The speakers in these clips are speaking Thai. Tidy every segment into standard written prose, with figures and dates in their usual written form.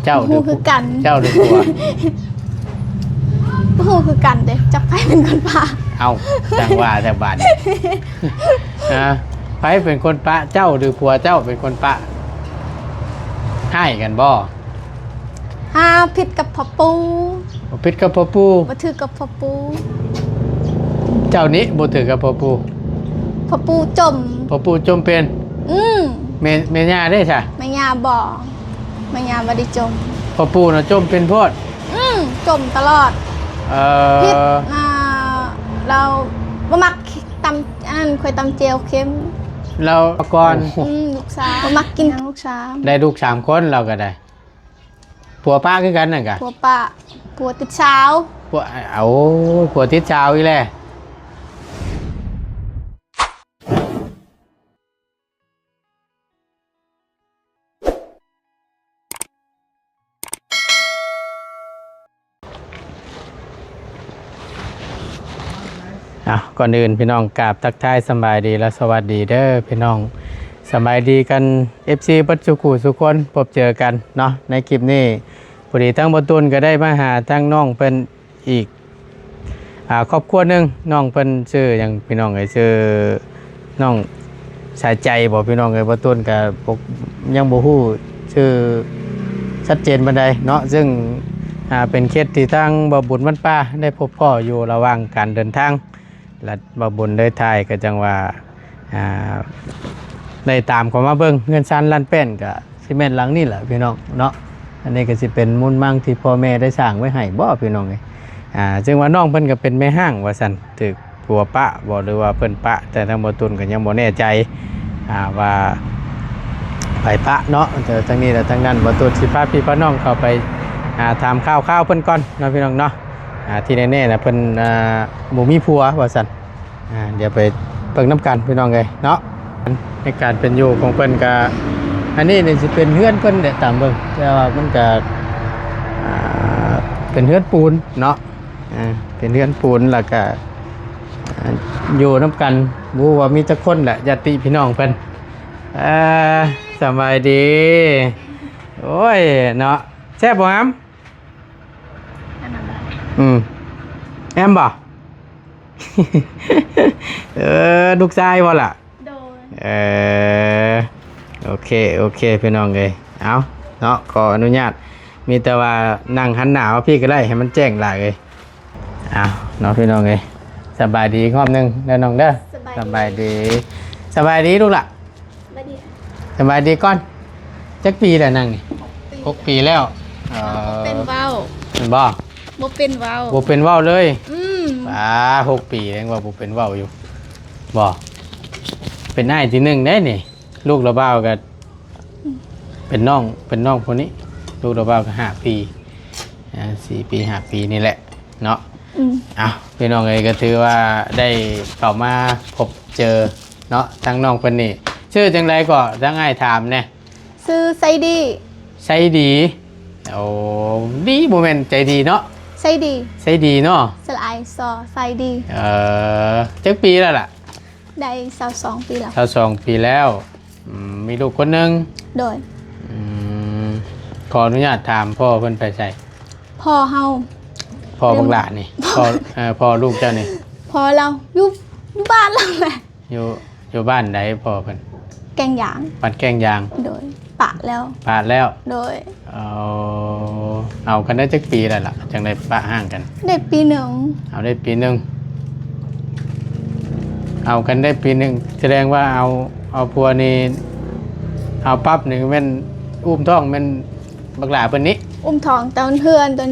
เจ้าหรือคือกันเจ้าหรือผัวผู้คือกันเด้จักไผเป็นคนปะเอาจังว่าแต่บาดนะไผเป็นคนปะเจ้าหรือผัวเจ้าเป็นคนปะให้กันบ่ผิดกับพ่อปู ผิดกับพ่อปูบ่ถือกับพ่อปูเจ้านี้บ่ถือกับพ่อปูพ่อปูจมพ่อปูจมเป็นแม่ย่าได้ใช่แม่ย่าบ่แม่ย่าบ่ได้จมพ่อปูน่ะจมเป็นโพดจมตลอดผิดเราบ่มักตำอันนั้นค่อยตำเจียวเค็มเราก่อนลูกสาวบ่มักกินลูกสาวได้ลูก3คนเราก็ได้ผัวป้าคือกันนั่นกะผัวป้าผัวติดสาวผัวเอาผัวติดสาวอีแหละก่อนอื่นพี่น้องกราบทักทายสบายดีและสวัสดีเด้อพี่น้องสบายดีกัน FC ปัจจุบันสุขคนพบเจอกันเนาะในคลิปนี้พอดีทั้งบตุนก็ได้มาหาทั้งน้องเป็นอีกครอบครัวหนึ่งน้องเป็นชื่ออย่างพี่น้องไอ้ชื่อน้องสายใจบอกพี่น้องไอ้บตุนกับยังบ่ฮู้ชื่อชัดเจนบันไดเนาะซึ่งเป็นเคสที่ทั้งบ่บุญมันป้าได้พบพ่ออยู่ระหว่างการเดินทางและบ่บุญได้ทายก็จังว่าได้ตามความมาเบิ่งเงินชั้นล้านแป้นกับซีเมนต์หลังนี่แหละพี่น้องเนาะอันนี้ก็สิเป็นมูลมั่งที่พ่อแม่ได้สร้างไว้ให้บ่พี่น้องไงจึงว่าน้องเพิ่นก็เป็นแม่ห้างว่าซั่นถึกผัวปะบ่หรือว่าเพิ่นปะแต่ทางบ่ตุนก็ยังบ่แน่ใจว่าไผปะเนาะแต่ทางนี้และทางนั้นบ่ตุนสิพาพี่พาน้องเข้าไปถามข่าวๆเพิ่นก่อนเนาะพี่น้องเนาะที่แน่ๆนะเพิ่นบ่มีผัวว่าซั่นเดี๋ยวไปเบิ่งน้ำกันพี่น้องเอ้ยเนาะในการเป็นอยู่ของเพิ่นก็อันนี้นี่สิเป็นเฮือนเพิ่นเด้ตามเบิ่งแต่ว่ามันก็เป็นเฮือนปูนเนาะเป็นเฮือนปูนแล้วก็อยู่นำกันบ่ว่ามีจักคนแหละญาติพี่น้องเพิ่นสบายดีโอ้ยเนาะแซ่บบ่ครับแอมบ่ลูกชายบ่ล่ะโอเคพี่น้องเอ้ยเอาเนาะขออนุญาตมีแต่ว่านั่งหันหน้าว่าพี่ก็ได้ให้มันแจ้งหลายเลยเอาเนาะพี่น้องเอ้ยสบายดีรอบนึงเด้อน้องเด้อสบายดีลูกล่ะสบายดีก่อนจักปีแล้วนั่งนี่6 ปีแล้วเป็นเว้าเป็นบ่เป็นเว้าเลย6 ปีเองว่าบ่เป็นเว้าอยู่บ่เป็นนายที่1ได้นี่ลูกระบ้าวก็เป็นน้องคนนี้ลูกระบ้าวก็5 ปี4 ปี5 ปีนี่แหละเนาะพี่น้องเอ้ยก็ถือว่าได้เข้ามาพบเจอเนาะทั้งน้องคนนี้ชื่อจังไรก็ทั้งง่ายถามเนี่ยชื่อไซดีโอ้ดีโมเมนต์ใจดีเนาะไซดีเนาะสลายซอไซดีจักปีแล้วล่ะได้22 ปีแล้ว22 ปีแล้วมีลูกคนนึงโดยขออนุญาตถามพ่อเพิ่นไปใส่พ่อเฮาพ่อบังหลานี่พ่อลูกเจ้านี่พ่อเราอยู่บ้านเราแหละอยู่บ้านไหนพ่อเพิ่นแกงยางบ้านแกงยางโดยปะแล้วโดยเอากันได้จักปีแล้วล่ะจังได้ปะห่างกันได้ปี1เอาได้ปี1เอากันได้ปี1แสดงว่าเอาผัวนี่เอาปั๊บนี่แม่นอุ้มท้องแม่นบักหลาเพิ่นนี้อุ้มท้องตอน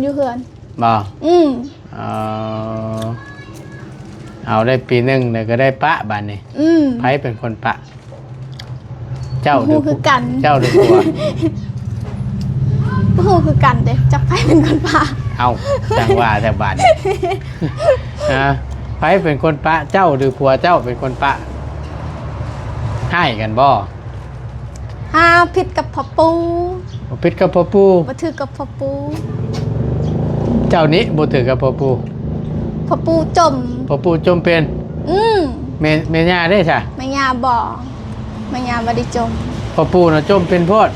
อยู่เฮือนบ่เอาได้ปี1เนี่ยก็ได้ปะบัดนี้ไผเป็นคนปะเจ้าหรือคือกันเจ้าหรือผัวผู้คือกันเด้จักไผเป็นคนปะเอาจังว่าแต่บาดนี้ไผเป็นคนปะเจ้าหรือผัวเจ้าเป็นคนปะให้กันบ่ผิดกับพ่อปู ผิดกับพ่อปูบ่ถือกับพ่อปูเจ้านี้บ่ถือกับพ่อปูพ่อปูจมเป็นแม่ย่าได้ใช่แม่ย่าบ่แม่ย่าบ่ได้จมพ่อปูน่ะจมเป็นโพด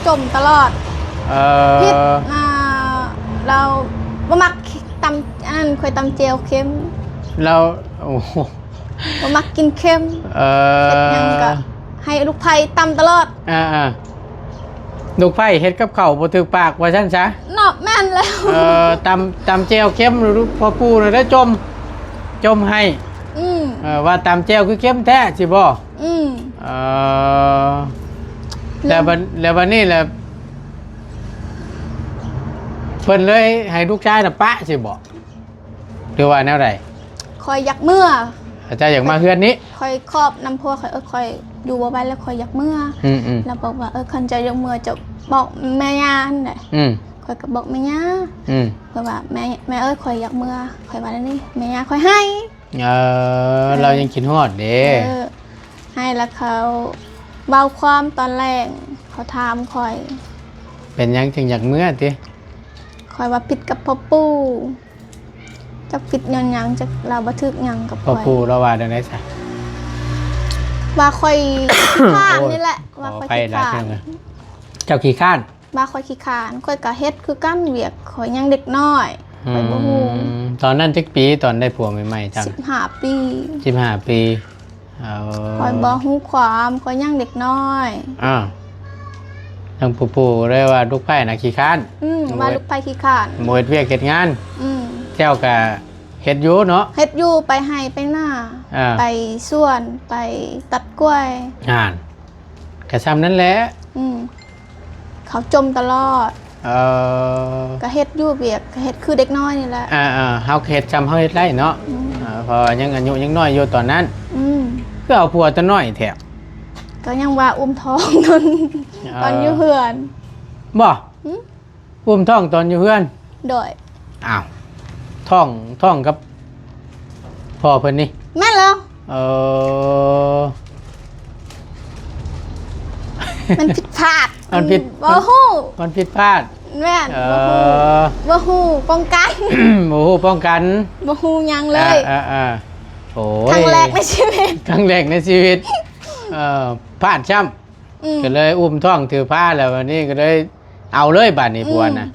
จมตลอด พิษเราบ่มักตำอันนั้นค่อยตำเจียวเค็ม เราโอ้โห บ่มักกินเค็มเฮ็ดหยังก็ให้ลูกไผ่ตำตลอดลูกไผ่เฮ็ดกับข้าวบ่ถูกปากว่าซั่นซะเนาะแม่นแล้วตำแจ่วเค็มลูกพ่อปู่น่ะได้จมให้ว่าตำแจ่วคือเค็มแท้สิบ่แล้วบัดนี้แหละเพิ่นเลยให้ลูกชายน่ะปะสิบ่หรือว่าแนวใดคอยอยากเมื่ออาจารย์อยากมาเฮือนนี้คอยครอบน้ำพัวคอยอยู่บ่ไปแล้วคอยอยากเมื่อแล้วบอกว่าคันจะอยากเมื่อจะบอกแม่ย่านั่นแหละคอยก็บอกแม่ย่าเพราะว่าแม่คอยอยากเมื่อคอยว่าแล้วนี่แม่ย่าคอยให้เรายังกินฮอดเด้ให้แล้วเขาเบาความตอนแรกเขาถามคอยเป็นยังจึงอยากเมื่อติคอยว่าผิดกับพ่อปู่จะผิดยังจะเราบันทึกยังกับพ่อปู่เราว่าได้ซะว่าคอยขี้ข้านนี่แหละว่าคอยขี้ข้านเจ้าขี้ข้านว่าคอยขี้ข้านคอยกะเฮ็ดคือกั้นเวียกคอยยังเด็กน้อยคอยบ่ฮู้ตอนนั้นจักปีตอนได้ผัวใหม่ๆจัง15 ปี15 ปีคอยบ่ฮู้ความคอยยังเด็กน้อยทางปู่ๆเลยว่าลูกไผ่น่ะขี้ข้านว่าลูกไผ่ขี้ข้านบ่เฮ็ดเวียกเฮ็ดงานเจ้าก็เฮ็ดอยู่เนาะเฮ็ดอยู่ไปให้ไปหน้าไปสวนไปตัดกล้วยก็ซ้ำนั้นแหละเขาจมตลอดก็เฮ็ดอยู่เวียกก็เฮ็ดคือเด็กน้อยนี่แหละเฮาเฮ็ดจำเฮาเฮ็ดได้เนาะพอยังอายุยังน้อยอยู่ตอนนั้นคือเอาผัวตัวน้อยแท้ก็ยังว่าอุ้มท้องตอนอยู่เฮือนบ่อุ้มท้องตอนอยู่เฮือนโดยอ้าวท้องกับพ่อเพิ่นนี่แม่แล้วมันผิดพลาดมันผิดบ่ฮู้มันผิดพลาดแม่บ่ฮู้ป้องกันบ่ฮู้ป้องกันบ่ฮู้หยังเลยโอ้ยครั้งแรกในชีวิตครั้งแรกในชีวิตพลาดช้ำก็เลยอุ้มท้องถือผ้าแล้ววันนี้ก็เลยเอาเลยบัดนี้ผัวน่ะ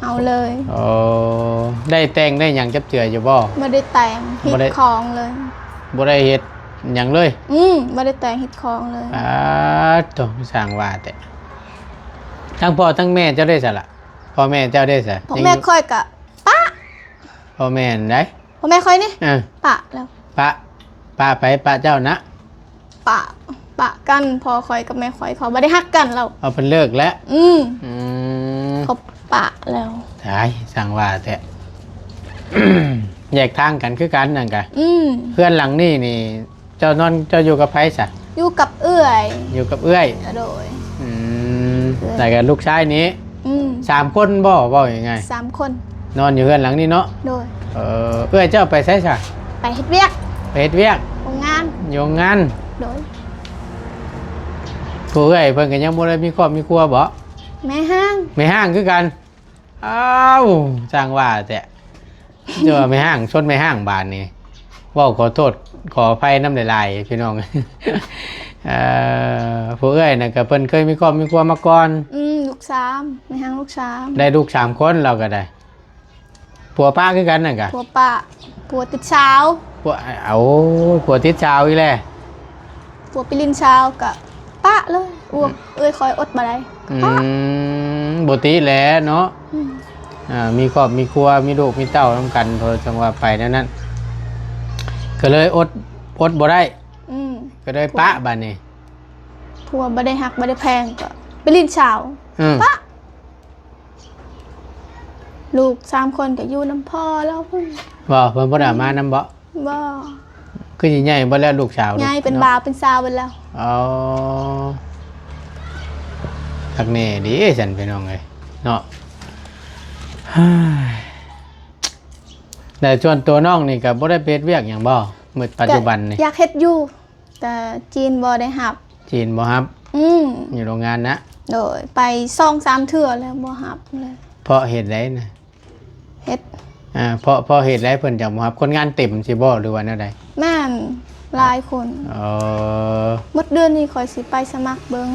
เอาเลยได้แต่งได้หยังจับเจืออยู่บ่บ่ได้แต่งฮิตของเลยบ่ได้เฮ็ดหยังเลยบ่ได้แต่งฮิตของเลยตัวสร้างว่าแต่ทั้งพ่อทั้งแม่เจ้าได้ซะล่ะพ่อแม่เจ้าได้ซะพ่อแม่ค่อยกะป้าพ่อแม่ได้พ่อแม่ค่อยนี่ป้าแล้วป้าไปป้าเจ้านะป้ากันพอค่อยกับแม่ค่อยเขาบ่ได้ฮักกันแล้วเอาเป็นเลิกแล้วเขาปะแล้วใช่สั่งว่าแต่แยกทางกันคือกันนั่นกะเพื่อนหลังนี่เจ้านอนเจ้าอยู่กับไผซะอยู่กับเอื้อยโดยแต่กับลูกชายนี้3 คนบ่ยังไง3 คนนอนอยู่เพื่อนหลังนี่เนาะโดยเอื้อยเจ้าไปไสซะไปเฮ็ดเวียกโรงงานโดยผู้เอื้อยเพิ่นก็ยังบ่ได้มีครอบมีครัวบ่แม่ห้างคือกันอ้าวสร้างว่าแต่เจอไม่ห้างชนไม่ห้างบานนี่ว่าขอโทษขออภัยน้ำลายพี่น้องผู้เอ้ยน่ะก็เพิ่นเคยมีครอบมีครัวมาก่อนลูก3ไม่ห้างลูก3ได้ลูก3 คนเราก็ได้ผัวป้าคือกันน่ะกะผัวติดเช้าผัวติดเช้าอีแลผัวไปลินเช้ากับป้าเลยเอ้ยคอยอดมาได้บ่ติแหละเนาะมีครอบมีครัวมีลูกมีเต้านำกันพอจังว่าไปนั้นก็เลยอดบ่ได้ก็เลยปะบัดนี้ผัวบ่ได้ฮักบ่ได้แพงก็ไปลินเช้าปะลูก3 คนก็อยู่น้ำพ่อแล้วเพิ่นบ่ได้มานำบ่คือสิใหญ่บ่แล้วลูกสาวใหญ่เป็นบ่าวเป็นสาวเบิดแล้วทักแน่ดีฉันพี่น้องเอ้ยเนาะแต่ส่วนตัวน้องนี่ก็บ่ได้เฮ็ดเวียกหยังบ่มื้อปัจจุบันนี่อยากเฮ็ดอยู่แต่จีนบ่ได้รับอยู่โรงงานนะโดยไป 2-3 เทื่อแล้วบ่รับเลยเพราะเหตุใดนะเฮ็ดเพราะเหตุใดเพิ่นจังบ่รับคนงานเต็มสิบ่หรือว่าแนวใดแม่นหลายคนหมดเดือนนี้ค่อยสิไปสมัครเบิ่ง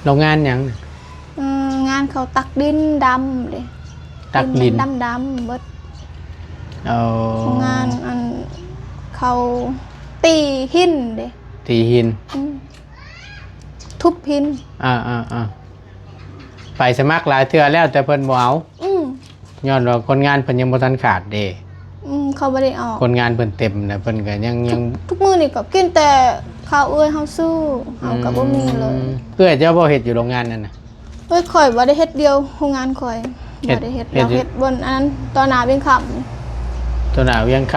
โรงงานหยังงาน านเขาตักดินดำเด้ ตักดิน ดำเบิด เอา โรงงานอันเขาตีหินเด้ ตีหิน ทุบหิน ไปสมัครหลายเทื่อแล้วแต่เพิ่นบ่เอาย้อนว่าคนงานเพิ่นยังบ่ทันขาดเด้ เขาบ่ได้ออก คนงานเพิ่นเต็มนะเพิ่นก็ยัง ทุกมื้อนี่ก็กินแต่ข้าวเอ้ยเฮาสู้เฮาก็บ่มีเลย เพื่อเจ้าบ่เฮ็ดอยู่โรงงานนั่นน่ะ เอ้ยข่อยบ่ได้เฮ็ดเดียวโรงงานข่อยบ่ได้เฮ็ดเราเฮ็ดบนอันนั้นตอนหน้าเวียงค่ำ ตัวหน้าเวียงค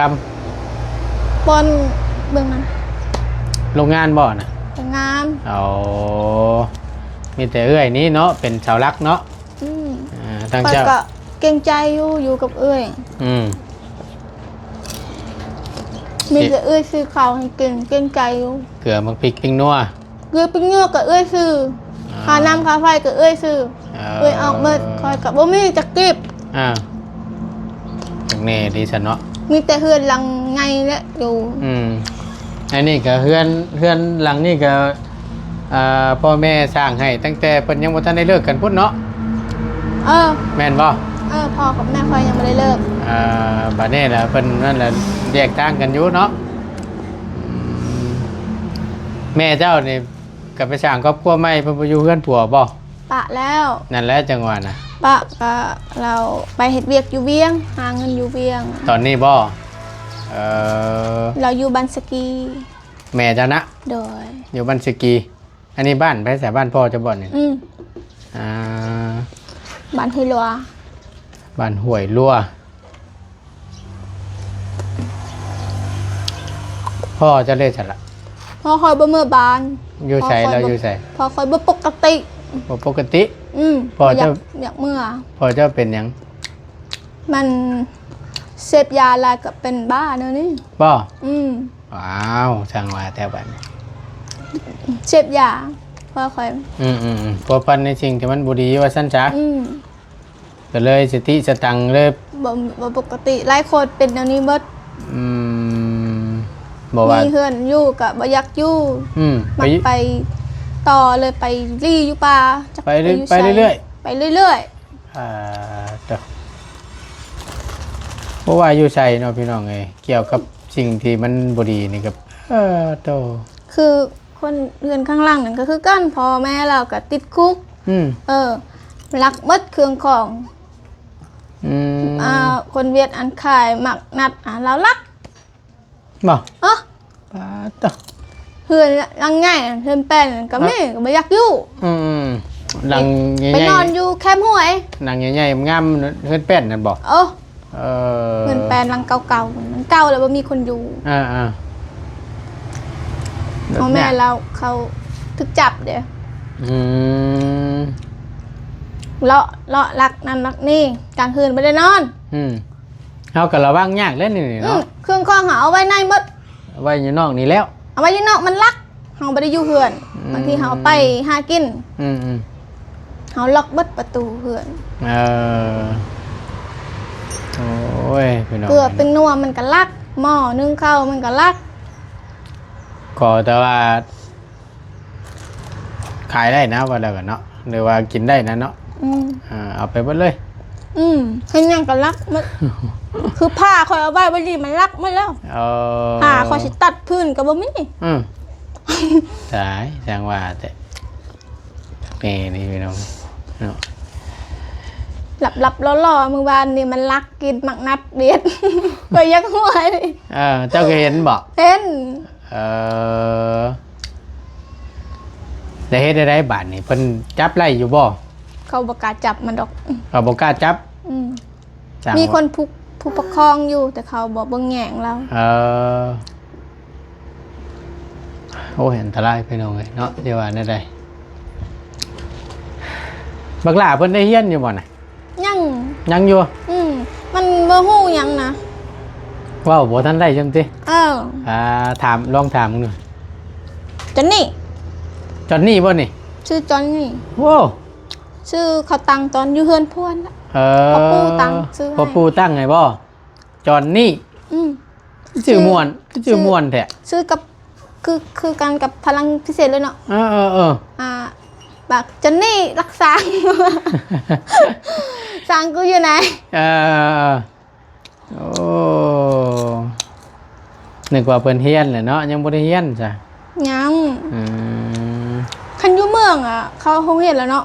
ำ บนเบื้องนั้น โรงงานบ่น่ะ โรงงาน เอามีแต่เอื้อยนี้เนาะเป็นเสาหลักเนาะตั้ง ข่อย เจ้า ก็เกรงใจอยู่กับเอ้ยมีแต่เอ้ยซื้อข้าวให้กินเกรงใจอยู่ เกลือมักพริกปิ้งนัว เกลือปิ้งนัวก็เอ้ยซื้อค่าน้ำค่าไฟก็เอ้ยซื้อเอ้ยออกเบิดข่อยก็บ่มีจักกิบ จังแน่ดีซะเนาะ มีแต่เฮือนหลังไงแหละอยู่ อันนี้ก็เฮือนหลังนี่ก็พ่อแม่สร้างให้ตั้งแต่เพิ่นยังบ่ทันได้เลิกกันพุ่นเนาะ แม่นบ่ พ่อกับแม่ข่อยยังไม่ได้เลิก บัดนี้ล่ะเพิ่นนั่นแหละแยกทางกันอยู่เนาะแม่เจ้านี่ก็ไปสร้างครอบครัวใหม่เพิ่นบ่อยู่เฮือนผัวบ่ ปะแล้ว นั่นแหละจังหวะน่ะ ปะก็เราไปเฮ็ดเวียกอยู่เวียงหาเงินอยู่เวียง ตอนนี้บ่เราอยู่บันสกี แม่เจ้านะ โดย อยู่บ้านสกี อันนี้บ้านไปใส่บ้านพ่อเจะบ่นี่อ่า บ้านห้วยลัว บ้านห้วยลัวพ่อจะเล่นฉันละ พอคอยบ่เมื่อบาน อยู่ใส่แล้วอยู่ใส่ พอคอยบ่ปกติ บ่ปกติ พอ อยา เจ้า กอยากเมื่อ พ่อเจ้าเป็นหยัง มันเสพยาอะไรก็เป็นบ้าเนอะนี่ บ่ อืม ว้าวช่างว่าแต่บัดนี้ เสพยาพอคอย พัวพันในสิ่งที่มันบ่ดีว่าซั่นจ้ะ อืม ก็เลยสติสตังค์เลย บ่ปกติหลายคนเป็นแนวนี้เบิด บอกว่า มีเฮือนอยู่ก็บ่อยากอยู่ ไป มันไปต่อเลยไปรี่อยู่ป่าจัก ไปเรื่อย ยู่ ไปเรื่อย ไปเรื่อย เด้อเพราะว่าอยู่ใส่เนาะพี่น้องเอ้ยเกี่ยวกับสิ่งที่มันบ่ดีนี่กับโต ๆคือคนเรือนข้างล่างนั่นก็คือกันพ่อแม่เราก็ติดคุกลักมัดเครื่องของคนเวียดอันขายหมักนัดเราลัก บ่ เอ้อ ปาตะ เฮือนหลังใหญ่เฮือนแป้นก็มีก็บ่อยากอยู่ หลังใหญ่ ไปนอนอยู่แคมป์ห้วย หลังใหญ่ๆงามเฮือนแป้นนั่นบ่ เเฮือนแป้นหลังเก่าๆมันเก่าแล้วบ่มีคนอยู่พ่อแม่เราเขาถึกจับเด้เลาะลักนั่นลักนี่กลางคืนบ่ได้นอนเฮาก็ระวังยากแล้วนี่เนาะ เครื่องคองเอาไว้ในหมด ไว้อยู่นอกนี่แล้ว เอาไว้อยู่นอกมันลักเฮาบ่ได้อยู่เฮือนบางทีเฮาไปหากินเฮาล็อกเบิดประตูเฮือนโอ้ยพี่น้อง เกลือเป็นนัวมันก็ลักหม้อนึ่งข้าวมันก็ลัก ขอแต่ว่าขายได้นะว่าแล้วกันเนาะหรือว่ากินได้นะเนาะเอาไปเบิดเลย เห็นหยังก็ลักหมด คือผ้าคอยเอาไว้บ่ดีมันลักหมดแล้วผ้าคอยสิตัดพื้นก็บ่มี สายแสดงว่าแต่นี่พี่น้องเนาะ หลับๆล่อๆมื้อวานนี่มันลักกินหมักนัดเด็ด ก็ยังหัวเลย เจ้าก็เห็นบ่ เห็น ได้เฮ็ดได้บาดนี่เพิ่นจับไล่อยู่บ่ เขาบ่กล้าจับมันดอก เขาบ่กล้าจับ มีคนผู้ปกครองอยู่แต่เขาบอกเบิ่งแหงเราโอ้เห็นอันตรายพี่น้องเลยเนาะเดี๋ยวว่าได้ใดบักหล่าเพิ่นได้เฮียนอยู่บ่น่ะยังอยู่มันบ่ฮู้หยังนะ ว้าวบ่ทันได้จังติถามลองถามมึงหน่อย จอนนี่บ่นี่ชื่อจอนนี่โว้ชื่อเขาตั้งตอนอยู่เฮือนพวนพ่อปู่ตั้งชื่อให้ พ่อปู่ตั้งไงบ่จอนนี่ชื่อม่วนแท้ชื่อกับคือกันกับพลังพิเศษเลยเนาะ บักจนนี่รักษา สั่งกูอยู่ไหน โอ้นึกว่าเพิ่นเฮียนแหละเนาะยังบ่ได้เฮียนจ้ะ ยัง อืม คันอยู่เมืองอ่ะ เขาคงเห็นแล้วเนาะ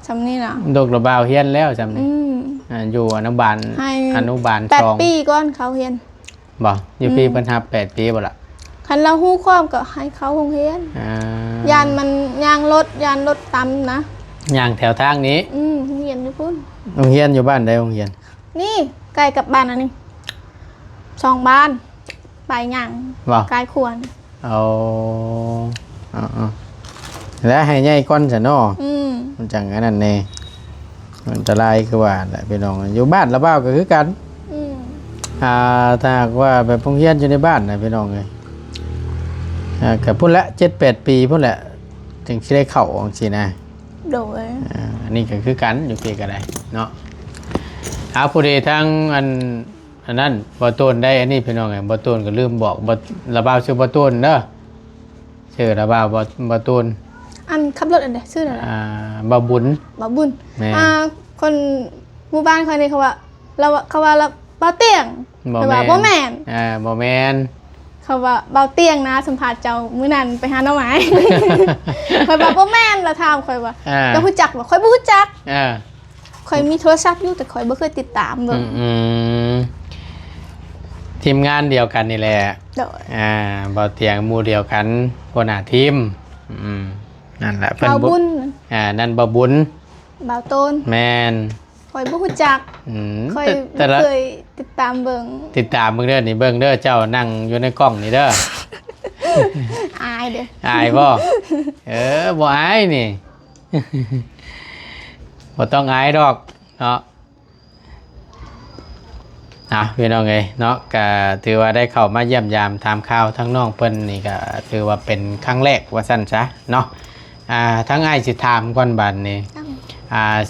สำนี่นะ ดกระบาวเฮียนแล้วจำนี่อยู่อนุบาล ให้ อนุบาล 8 ปีก่อนเขาเห็น บ่อยู่ปีเพิ่นทับ8 ปีบ่ล่ะ คันเราฮู้ความก็ให้เขาคงเห็น อ่า ยานมันยางรถยานรถตำนะ ย่างแถวทางนี้ โรงเรียนอยู่พุ่น โรงเรียนอยู่บ้านใดโรงเรียน นี่ใกล้กับบ้านอันนี้2 บ้านไปย่าง บ่ ใกล้ควร เอาแล้วให้ใหญ่ก่อนซะเนาะ มันจังอันนั้นแน่อันตรายคือว่าแหละพี่น้องอยู่บ้านละบ้าวก็คือกันถ้าหากว่าแบบโรงเรียนอยู่ในบ้านนะพี่น้องเอ้ยกับพุ่นละ7-8 ปีพุ่นละถึงสิได้เข้าจังซี่นะ โดย อันนี้ก็คือกันอยู่ปีก็ได้เนาะเอาผู้ใดทางอันนั้นบ่ต้นได้อันนี้พี่น้องไงบ่ต้นก็ลืมบอกบ่ละบ้าวชื่อบ่ต้นเด้อชื่อละบ้าวบ่ต้น อันขับรถอันใดชื่ออะไร บ่บุญ บ่บุญ แม่ คนหมู่บ้านคนนี้เขาว่าเราเบาเตียง บ่ แต่ แม่ ว่าน บ่แม่น บ่แม่น เขาว่าเบาเตียงนะสัมภาษณ์เจ้ามื้อนั้นไปหาหน่อไม้ ข่อยว่าบ่แม่นแล้วถามข่อยว่าเจ้ารู้จักบ่ข่อยบ่รู้จักข่อยมีโทรศัพท์อยู่แต่ข่อยบ่เคยติดตามเบิ่ง ทีมงานเดียวกันนี่แหละ โดย บ่เตียงหมู่เดียวกันหัวหน้าทีมนั่นแหละเพิ่น เบาบุญ นั่นบ่บุญ เบาต้น แม่น ข่อยบ่รู้จักข่อย แต่ บ่ ละ เคยติดตามเบิ่ง ติดตามเบิ่งเด้อนี่เบิ่งเด้อเจ้านั่งอยู่ในกล้องนี่เด้อ อายเด้อ อายบ่บ่อายนี่ บ่ต้องอายดอกเนาะพี่น้องเอ้ยเนาะก็ถือว่าได้เข้ามาเยี่ยมยามถามข่าวทั้งน้องเพิ่นนี่ก็ถือว่าเป็นครั้งแรกว่าซั่นซะเนาะทั้งอ้ายสิถามก่อนบัดนี้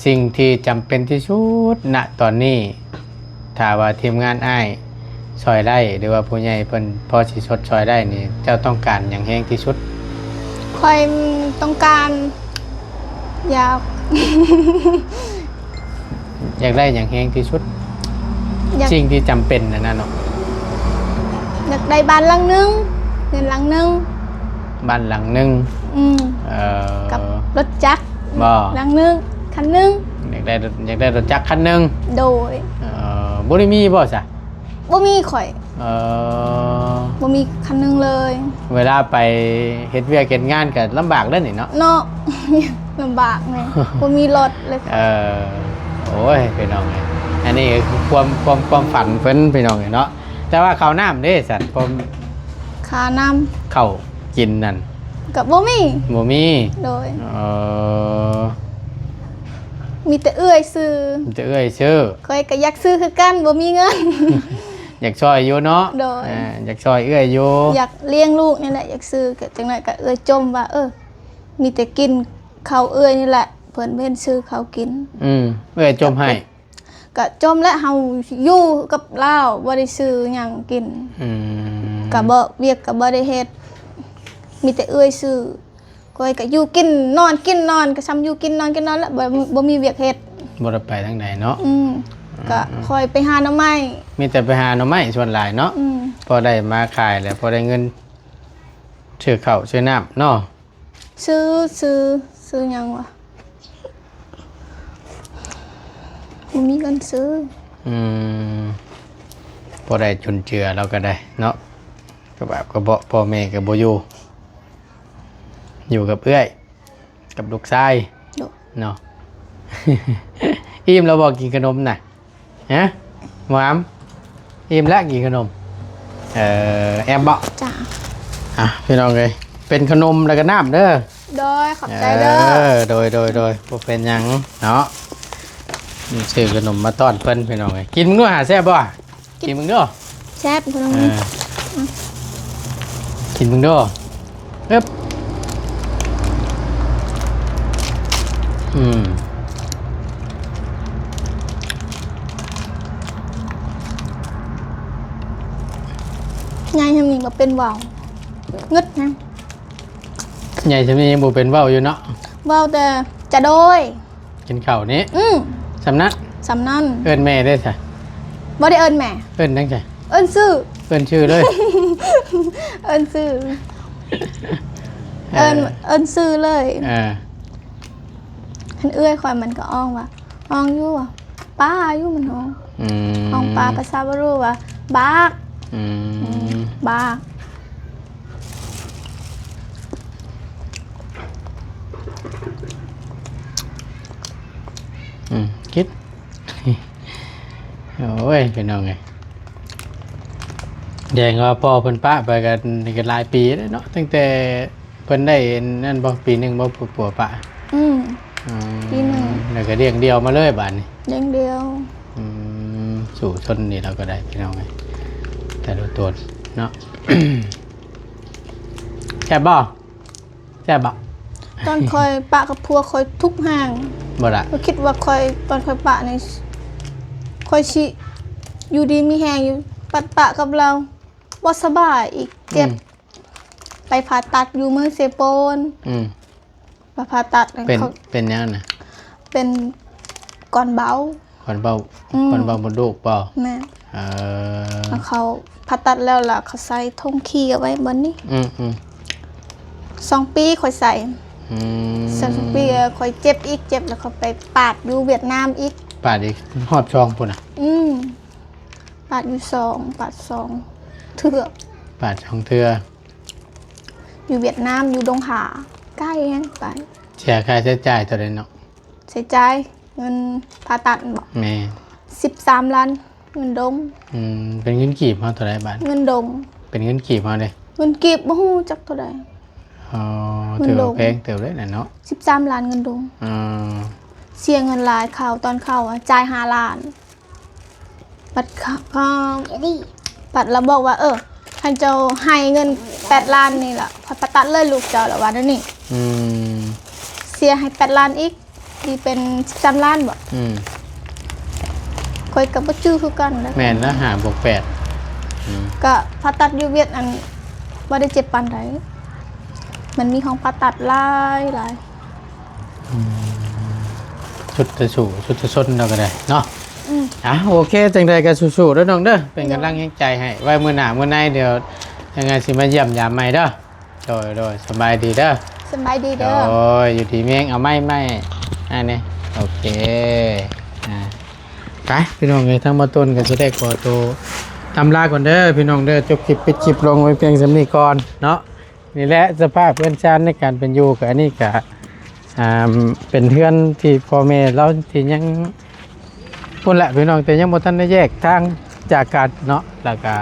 สิ่งที่จำเป็นที่สุดณตอนนี้ถ้าว่าทีมงานอ้ายช่วยได้หรือว่าผู้ใหญ่เพิ่นพอสิชดช่วยได้นี่เจ้าต้องการหยังแฮงที่สุด ข่อยต้องการอยาก อยากได้หยังแฮงที่สุด อยาก สิ่งที่จำเป็นนั่นน่ะเนาะ อยากได้บ้านหลังนึงเงินหลังนึง บ้านหลังหนึง กับรถจักร บ่ หลังนึงคันนึง อยากได้รถจักรคันหนึง โดย บ่ได้มีบ่ซะ บ่มีข่อย เออ บ่มีคันนึงเลย เวลาไปเฮ็ดเวียกเฮ็ดงานก็ลำบากเด้อนี่เนาะ เนาะ ลำบากเลยบ่มีรถเลย โอ้ยพี่น้องเอ้ยอันนี้คือความฝันเพิ่นพี่น้องเอ้ยเนาะแต่ว่าข้าวน้ำเด้สัตว์ผม ค่าน้ำ ข้าวกินนั่น กับบ่มี บ่มี โดย เออ มีแต่เอื้อยซื้อ มันจะเอ้ยชื่อ ข่อยก็อยากซื้อคือกันบ่มีเงิน อยากช่วยอยู่เนาะ โดย อยากช่วยเอ้ยอยู่ อยากเลี้ยงลูกนี่แหละอยากซื้อก็จังได๋ก็เอื้อยจมว่ามีแต่กินข้าวเอื้อยนี่แหละเพิ่นบ่เห็นซื้อข้าวกิน เอ้ยจมให้ ก็จมและเฮาอยู่กับลาวบ่ได้ซื้อหยังกินก็บ่เวียกก็บ่ได้เฮ็ดมีแต่เอื้อยซื้อก้อยก็อยู่กินนอนกินนอนก็ซ้ำอยู่กินนอนกินนอนแล้วบ่มีเวียกเฮ็ด บ่ได้ไปทางไหนเนาะ ก็คอยไปหาหน่อไม้ มีแต่ไปหาหน่อไม้ส่วนหลายเนาะพอได้มาขายแล้วพอได้เงินซื้อข้าวซื้อน้ำเนาะ ซื้อหยังวะบ่มีเงินซื้อ พอได้จุนเจือเราก็ได้เนาะก็แบบก็บ่พ่อแม่ก็บ่อยู่กับเอื้อยกับลูกชายเนาะ อิ่มเราบอกกินขนมน่ะฮะหวามอิ่มแล้วกินขนมแอมบอก จ้า พี่น้องเลยเป็นขนมแล้วก็น้ำเด้อ โดยขอบใจเด้อ โดยบ่เป็นหยังเนาะซื้อขนมมาต้อนเพิ่นพี่น้องเลยกินมึงด้วยหาแซ่บบ่กินมึงด้วย แซ่บขนม กินมึงด้วยเอ๊บยายทำนี่ก็เป็นว่าวงึดนะ ใหญ่จะมียังบ่เป็นเว้าอยู่เนาะ บ เว้าแต่จะโดย กินข้าวนี้ สำนัก สำนั่น เอิ้นแม่ได้ซะ บ่ได้เอิ้นแม่ เอิ้นจังได เอิ้นชื่อ เอิ้นชื่อเลย เอิ้นชื่อเอิ้นชื่อเลย คันเอื้อยข่อยมันก็อ้องว่าอ้องอยู่ว่าป้าอยู่มันอ้องอ้องป้าภาษาบ่รู้ว่าบากบากคิด โอ้ยเป็นเอาไงแดงว่าพ่อเพิ่นป้าไปกันนี่ก็หลายปีแล้วเนาะตั้งแต่เพิ่นได้นั่นบ่ปีหนึงบ่ปัวปะปีหนึ่งแล้วก็เลี้ยงเดียวมาเลยบาดนี้ เลี้ยงเดียว สู่ชนนี่เราก็ได้พี่น้องไงแต่ละตัวเนาะ แซ่บบ่แซ่บบ่ ตอนคอยปะกับพัวคอยทุกห่าง บ่ล่ะ ก็คิดว่าคอยตอนคอยปะในคอยชิอยู่ดีมีแหงอยู่ปัดปะกับเราบ่สบายอีกเจ็บไปผ่าตัดอยู่เมืองเซโปนผ่าตัด เป็นยังน่ะ เป็นก่อนเบา ก่อนเบาบนลูกเปล่าแม่แล้วเขาผ่าตัดแล้วล่ะเขาใส่ธงขี้เอาไว้บนนี้2 ปีคอยใส่2 ปีคอยเจ็บอีกเจ็บแล้วเขาไปปาดอยู่เวียดนามอีกปาดอีกหอบช่องพุ่นน่ะปาดอยู่2 ปาด2เถื่อปาดช่องเถื่ออยู่เวียดนามอยู่ดงหาใกล้แฮงไปเสียค่าใช้จ่ายเท่าใดเนาะใช้จ่ายเงินผ่าตัดบ่แม่13 ล้านเงินดงเป็นเงินกีบเฮาเท่าใดบาทเงินดงเป็นเงินกีบเฮาเด้เงินกีบบ่ฮู้จักเท่าใดถือว่าแพงเติบเลยน่ะเนาะ13 ล้านเงินดงเสียเงินหลายข่าวตอนเข้าจ่าย5 ล้านบัดเราบอกว่าให้เจ้าให้เงิน8 ล้านนี่ล่ะพอผ่าตัดเลยลูกเจ้าแล้วว่านั่นนี่เสียให้8 ล้านอีกที่เป็น13 ล้านบ่คอยกับบ่จื้อคือกันแม่นแล้ว5 บวก 8ก็ผ่าตัดอยู่เวียดอันบ่ได้เจ็บปานใดมันมีของผ่าตัดหลายชุดจะสู่ชุดจะซนเราก็ได้เนาะโอเคจังใดก็สู้ๆเด้อน้องเด้อเป็นกำลังใจให้ไว้มื้อหน้ามื้อในเดี๋ยวยังไงสิมาเยี่ยมยามใหม่เด้อโดยสบายดีเด้อสบายดีเด้อโอ้ยอยู่ที่เมียงเอาไม่อันนี้โอเคไปพี่น้องเอ้ยทั้งมาต้นก็จะได้ขอตัวตำลาก่อนเด้อพี่น้องเด้อจบคลิปปิดคลิปลงไว้เพียงสำนี้ก่อนเนาะนี่แหละสภาพเพื่อนชาติในการเป็นอยู่กับอันนี้ก็เป็นเพื่อนที่พ่อแม่เราที่ยังพุ่นแหละพี่น้องแต่ยังบ่ทันได้แยกทางจากกันเนาะแล้วก็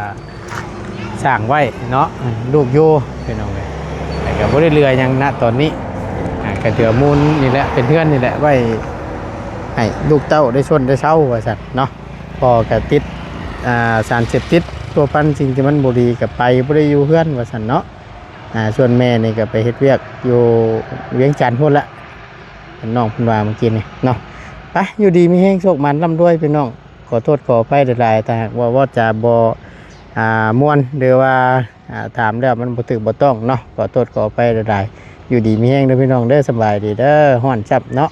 สร้างไว้เนาะลูกอยู่พี่น้องเลยแต่ก็บ่ได้เรือยังณตอนนี้ก็เถือมูลนี่แหละเป็นเพื่อนนี่แหละไว้ให้ลูกเต้าได้ชนได้เช้าว่าซั่นเนาะพอก็ติดสารเสพติดตัวพันสิ่งที่มันบ่ดีก็ไปบ่ได้อยู่เพื่อนว่าซั่นเนาะส่วนแม่นี่ก็ไปเฮ็ดเวียกอยู่เวียงจันทน์พุ่นละน้องเพิ่นว่าเมื่อกี้นี่เนาะไปอยู่ดีมีแฮงโชคมันร่ำรวยพี่น้องขอโทษขออภัยหลายๆแต่ว่าจะบ่ม่วนหรือว่าถามแล้วมันบ่ถูกบ่ต้องเนาะขอโทษขออภัยหลายๆอยู่ดีมีแฮงเด้อพี่น้องเด้อสบายดีเด้อฮ้อนจับเนาะ